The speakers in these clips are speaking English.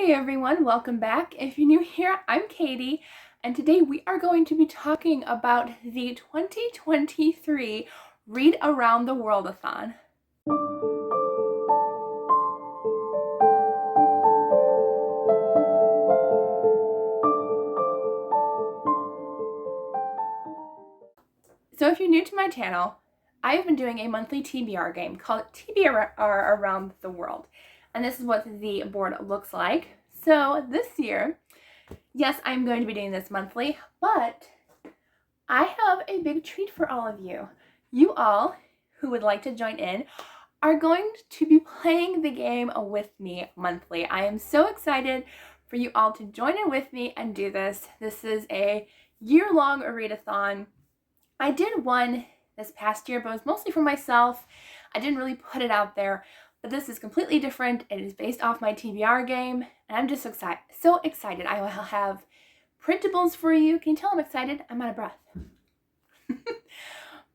Hey everyone, welcome back. If you're new here, I'm Katie, and today we are going to be talking about the 2023 Read Around the World-a-Thon. So if you're new to my channel, I've been doing a monthly TBR game called TBR Around the World, and this is what the board looks like. So this year, yes, I'm going to be doing this monthly, but I have a big treat for all of you. You all who would like to join in are going to be playing the game with me monthly. I am so excited for you all to join in with me and do this. This is a year-long readathon. I did one this past year, but it was mostly for myself. I didn't really put it out there, but this is completely different. It is based off my TBR game, and I'm just so excited. I will have printables for you. Can you tell I'm excited? I'm out of breath.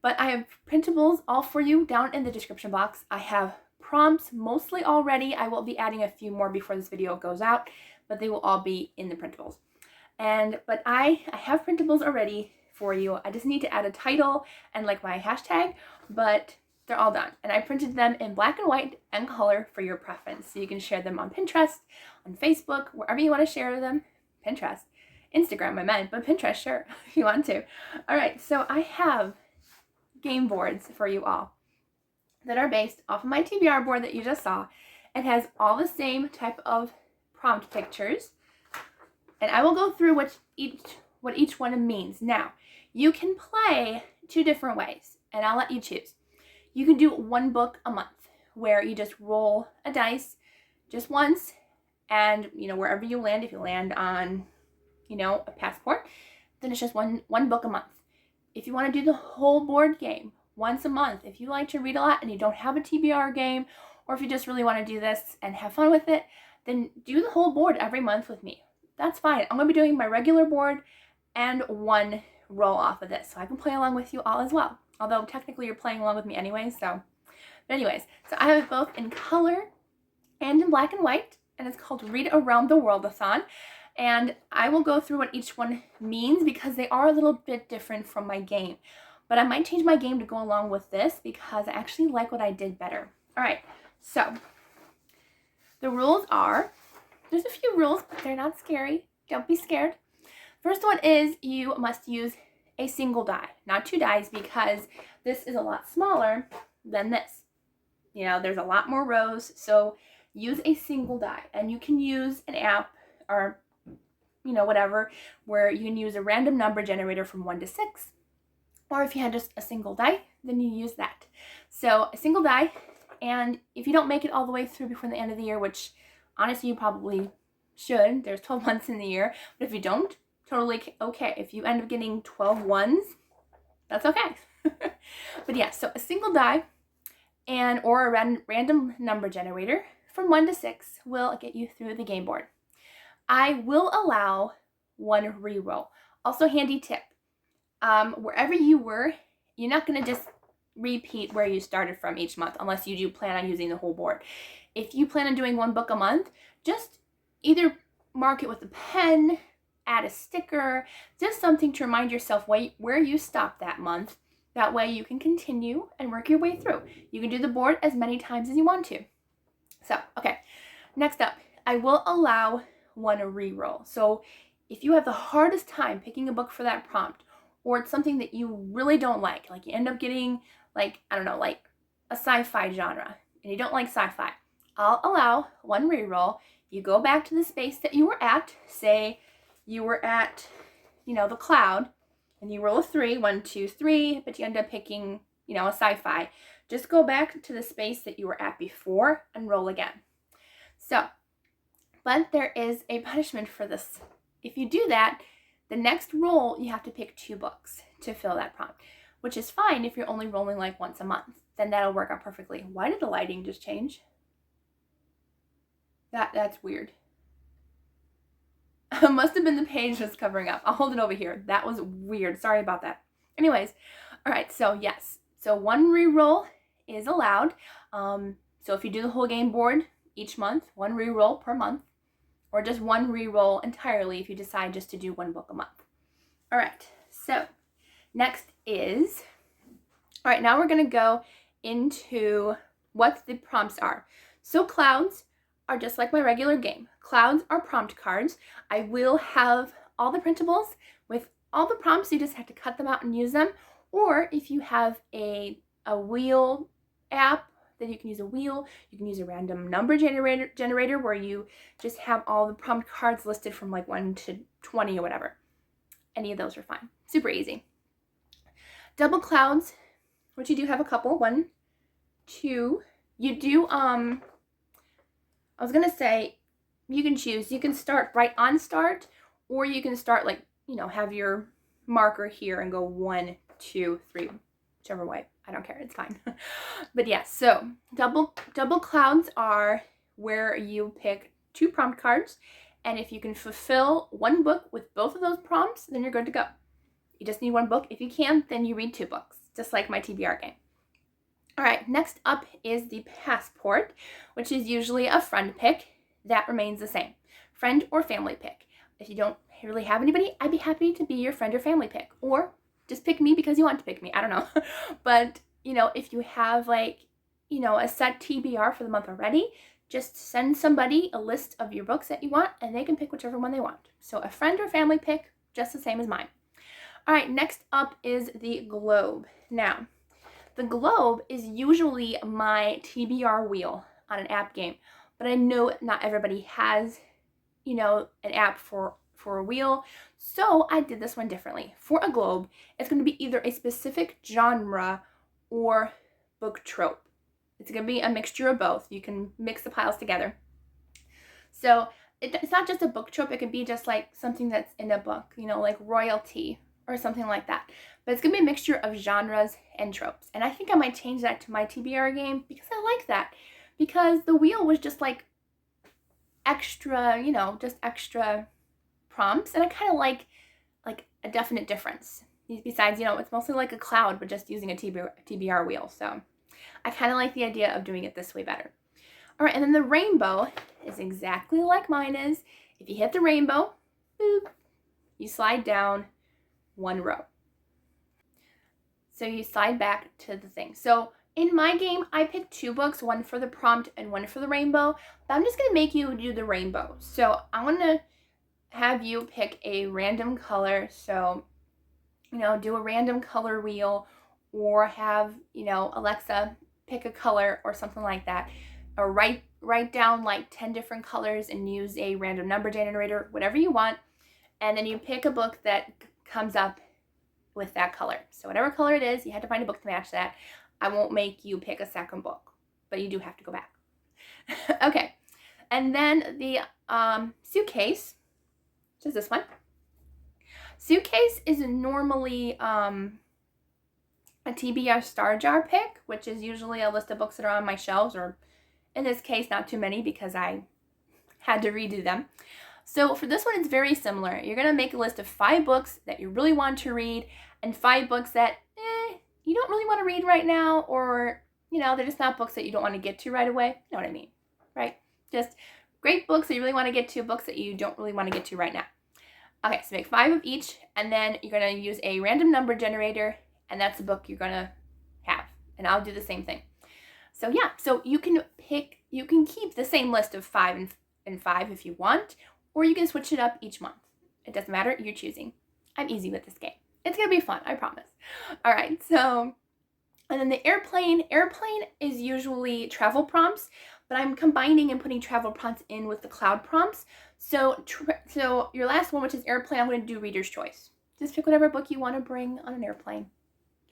But I have printables all for you down in the description box. I have prompts mostly already. I will be adding a few more before this video goes out, but they will all be in the printables. But I have printables already for you. I just need to add a title and like my hashtag, but they're all done. And I printed them in black and white and color for your preference. So you can share them on Pinterest, on Facebook, wherever you want to share them. Pinterest, Instagram I meant, but Pinterest, sure, if you want to. All right, so I have game boards for you all that are based off of my TBR board that you just saw. It has all the same type of prompt pictures, and I will go through what each one means. Now, you can play two different ways, and I'll let you choose. You can do one book a month, where you just roll a dice just once, and wherever you land, if you land on a passport, then it's just one book a month. If you want to do the whole board game once a month, if you like to read a lot and you don't have a TBR game, or if you just really want to do this and have fun with it, then do the whole board every month with me. That's fine. I'm going to be doing my regular board and one roll off of this, so I can play along with you all as well. Although technically you're playing along with me anyway, so. But anyways, so I have it both in color and in black and white, and it's called Read Around the World-a-Thon. And I will go through what each one means because they are a little bit different from my game. But I might change my game to go along with this because I actually like what I did better. All right, so the rules are, there's a few rules, but they're not scary. Don't be scared. First one is you must use a single die, not two dies, because this is a lot smaller than this. There's a lot more rows, so use a single die. And you can use an app or whatever, where you can use a random number generator from 1 to 6. Or if you had just a single die, then you use that. So a single die, and if you don't make it all the way through before the end of the year, which honestly you probably should, there's 12 months in the year, but if you don't, totally okay. If you end up getting 12 ones, that's okay. But yeah, so a single die or a random number generator from 1 to 6 will get you through the game board. I will allow one reroll. Also, handy tip, wherever you were, you're not going to just repeat where you started from each month unless you do plan on using the whole board. If you plan on doing one book a month, just either mark it with a pen, add a sticker, just something to remind yourself where you stopped that month. That way you can continue and work your way through. You can do the board as many times as you want to. So, okay, next up, I will allow one reroll. So if you have the hardest time picking a book for that prompt, or it's something that you really don't like you end up getting like a sci-fi genre, and you don't like sci-fi, I'll allow one reroll. You go back to the space that you were at. Say you were at, the cloud, and you roll a 3, 1, 2, 3, but you end up picking, a sci-fi. Just go back to the space that you were at before and roll again. So, but there is a punishment for this. If you do that, the next roll, you have to pick 2 books to fill that prompt, which is fine if you're only rolling like once a month. Then that'll work out perfectly. Why did the lighting just change? That's weird. Must have been the page that's covering up. I'll hold it over here. That was weird. Sorry about that. Anyways, all right, so yes. So one reroll is allowed. So if you do the whole game board each month, one reroll per month, or just one reroll entirely if you decide just to do one book a month. All right, so next is, all right, now we're going to go into what the prompts are. So clouds are just like my regular game. Clouds are prompt cards. I will have all the printables with all the prompts. You just have to cut them out and use them. Or if you have a wheel app, then you can use a wheel. You can use a random number generator where you just have all the prompt cards listed from like 1 to 20 or whatever. Any of those are fine. Super easy. Double clouds, which you do have a couple. 1, 2. You do, I was going to say, you can choose. You can start right on start, or you can start like, you know, have your marker here and go 1, 2, 3, whichever way. I don't care. It's fine. But yeah, so double clouds are where you pick 2 prompt cards. And if you can fulfill 1 book with both of those prompts, then you're good to go. You just need 1 book. If you can, then you read 2 books, just like my TBR game. All right, next up is the passport, which is usually a friend pick. That remains the same. Friend or family pick. If you don't really have anybody, I'd be happy to be your friend or family pick. Or just pick me because you want to pick me. I don't know. But, you know, if you have like, you know, a set TBR for the month already, just send somebody a list of your books that you want and they can pick whichever one they want. So a friend or family pick, just the same as mine. All right, next up is the globe. Now, the globe is usually my TBR wheel on an app game, but I know not everybody has, you know, an app for a wheel. So I did this one differently. For a globe, it's going to be either a specific genre or book trope. It's going to be a mixture of both. You can mix the piles together. So it's not just a book trope. It can be just like something that's in a book, you know, like royalty or something like that. But it's going to be a mixture of genres and tropes. And I think I might change that to my TBR game because I like that. Because the wheel was just like extra, you know, just extra prompts. And I kind of like a definite difference. Besides, you know, it's mostly like a cloud, but just using a TBR wheel. So I kind of like the idea of doing it this way better. All right, and then the rainbow is exactly like mine is. If you hit the rainbow, boop, you slide down 1 row. So you slide back to the thing. So in my game, I picked 2 books, 1 for the prompt and 1 for the rainbow. But I'm just going to make you do the rainbow. So I want to have you pick a random color. So, you know, do a random color wheel, or have, you know, Alexa pick a color or something like that. Or write down like 10 different colors and use a random number generator, whatever you want. And then you pick a book that comes up with that color. So whatever color it is, you have to find a book to match that. I won't make you pick a second book, but you do have to go back. Okay. And then the suitcase, which is this one. Suitcase is normally a TBR Star Jar pick, which is usually a list of books that are on my shelves, or in this case, not too many because I had to redo them. So for this one, it's very similar. You're going to make a list of 5 books that you really want to read and 5 books that you don't really want to read right now, or, you know, they're just not books that you don't want to get to right away. You know what I mean, right? Just great books that you really want to get to, books that you don't really want to get to right now. Okay, so make 5 of each, and then you're going to use a random number generator, and that's the book you're going to have. And I'll do the same thing. So yeah, so you can keep the same list of 5 and 5 if you want, or you can switch it up each month. It doesn't matter, you're choosing. I'm easy with this game. It's going to be fun, I promise. All right, so, and then the airplane is usually travel prompts, but I'm combining and putting travel prompts in with the cloud prompts. So your last one, which is airplane, I'm going to do reader's choice. Just pick whatever book you want to bring on an airplane.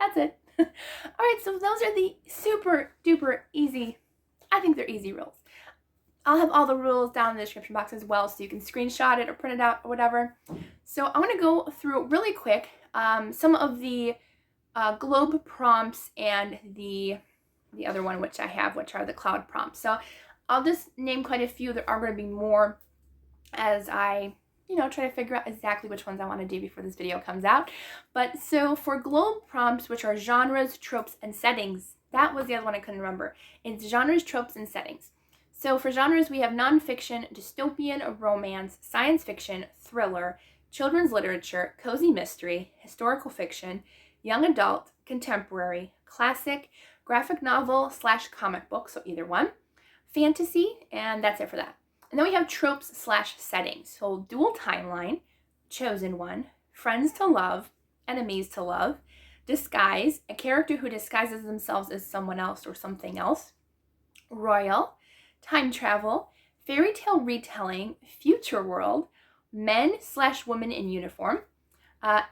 That's it. All right, so those are the super duper easy, I think they're easy rules. I'll have all the rules down in the description box as well, so you can screenshot it or print it out or whatever. So I'm going to go through really quick some of the globe prompts and the other one which I have, which are the cloud prompts. So I'll just name quite a few. There are going to be more as I, you know, try to figure out exactly which ones I want to do before this video comes out. But so for globe prompts, which are genres, tropes, and settings, that was the other one I couldn't remember. It's genres, tropes, and settings. So for genres, we have nonfiction, dystopian, romance, science fiction, thriller, children's literature, cozy mystery, historical fiction, young adult, contemporary, classic, graphic novel / comic book, so either one, fantasy, and that's it for that. And then we have tropes / settings. So dual timeline, chosen one, friends to love, enemies to love, disguise, a character who disguises themselves as someone else or something else, royal, time travel, fairy tale retelling, future world, men / women in uniform,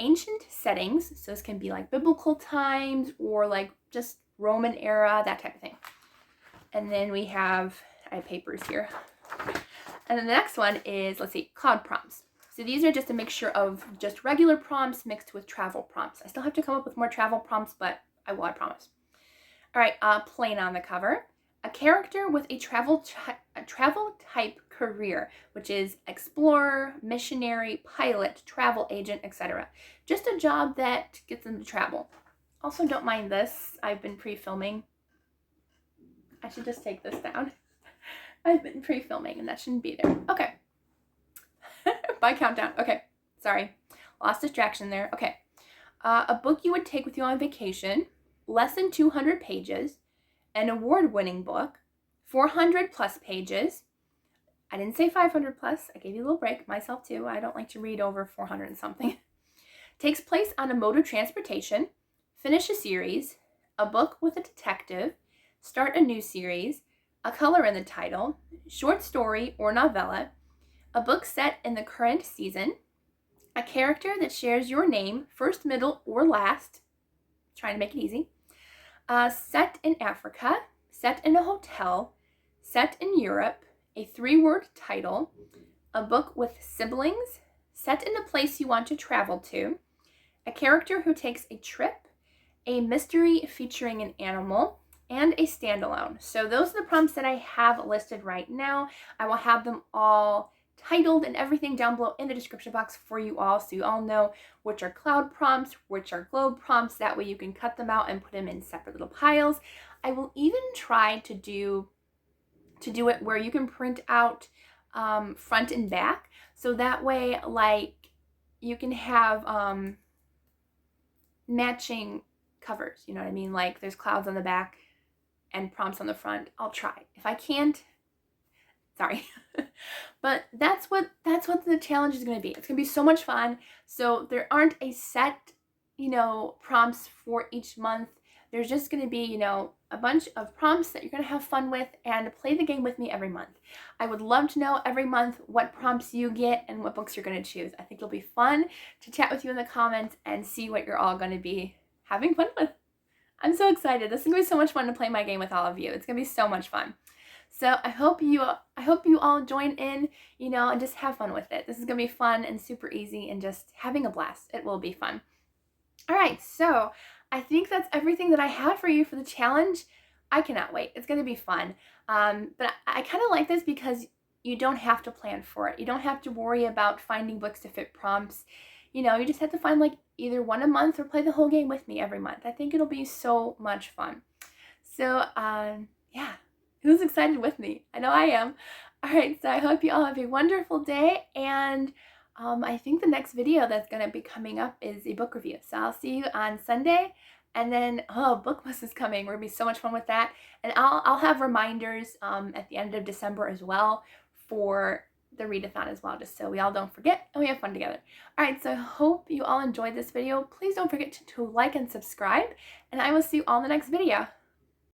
ancient settings. So this can be like biblical times or like just Roman era, that type of thing. And then I have papers here. And then the next one is, let's see, cloud prompts. So these are just a mixture of just regular prompts mixed with travel prompts. I still have to come up with more travel prompts, but I will, I promise. All right, plain on the cover. A character with a travel type career, which is explorer, missionary, pilot, travel agent, etc. Just a job that gets them to travel. Also, don't mind this. I've been pre-filming. I should just take this down. I've been pre-filming and that shouldn't be there. Okay. By countdown. Okay. Sorry. Lost distraction there. Okay. A book you would take with you on vacation. Less than 200 pages. An award-winning book. 400 plus pages. I didn't say 500 plus. I gave you a little break. Myself too. I don't like to read over 400 and something. Takes place on a mode of transportation. Finish a series. A book with a detective. Start a new series. A color in the title. Short story or novella. A book set in the current season. A character that shares your name, first, middle, or last. Trying to make it easy. Set in Africa. Set in a hotel. Set in Europe. A 3-word title. A book with siblings. Set in a place you want to travel to. A character who takes a trip. A mystery featuring an animal. And a standalone. So those are the prompts that I have listed right now. I will have them all titled and everything down below in the description box for you all, so you all know which are cloud prompts, which are globe prompts. That way you can cut them out and put them in separate little piles. I will even try to do it where you can print out front and back, so that way like you can have matching covers, you know what I mean? Like there's clouds on the back and prompts on the front. I'll try. If I can't, sorry. But that's what the challenge is going to be. It's going to be so much fun. So there aren't a set, prompts for each month. There's just going to be, a bunch of prompts that you're going to have fun with and play the game with me every month. I would love to know every month what prompts you get and what books you're going to choose. I think it'll be fun to chat with you in the comments and see what you're all going to be having fun with. I'm so excited. This is going to be so much fun to play my game with all of you. It's going to be so much fun. So I hope you all join in, and just have fun with it. This is going to be fun and super easy and just having a blast. It will be fun. All right, so I think that's everything that I have for you for the challenge. I cannot wait. It's going to be fun. But I kind of like this because you don't have to plan for it. You don't have to worry about finding books to fit prompts. You just have to find like either one a month or play the whole game with me every month. I think it'll be so much fun. So, yeah. Who's excited with me? I know I am. All right, so I hope you all have a wonderful day, and I think the next video that's going to be coming up is a book review. So I'll see you on Sunday, and then, Bookmas is coming. We're going to be so much fun with that, and I'll have reminders at the end of December as well for the readathon as well, just so we all don't forget and we have fun together. All right, so I hope you all enjoyed this video. Please don't forget to like and subscribe, and I will see you all in the next video.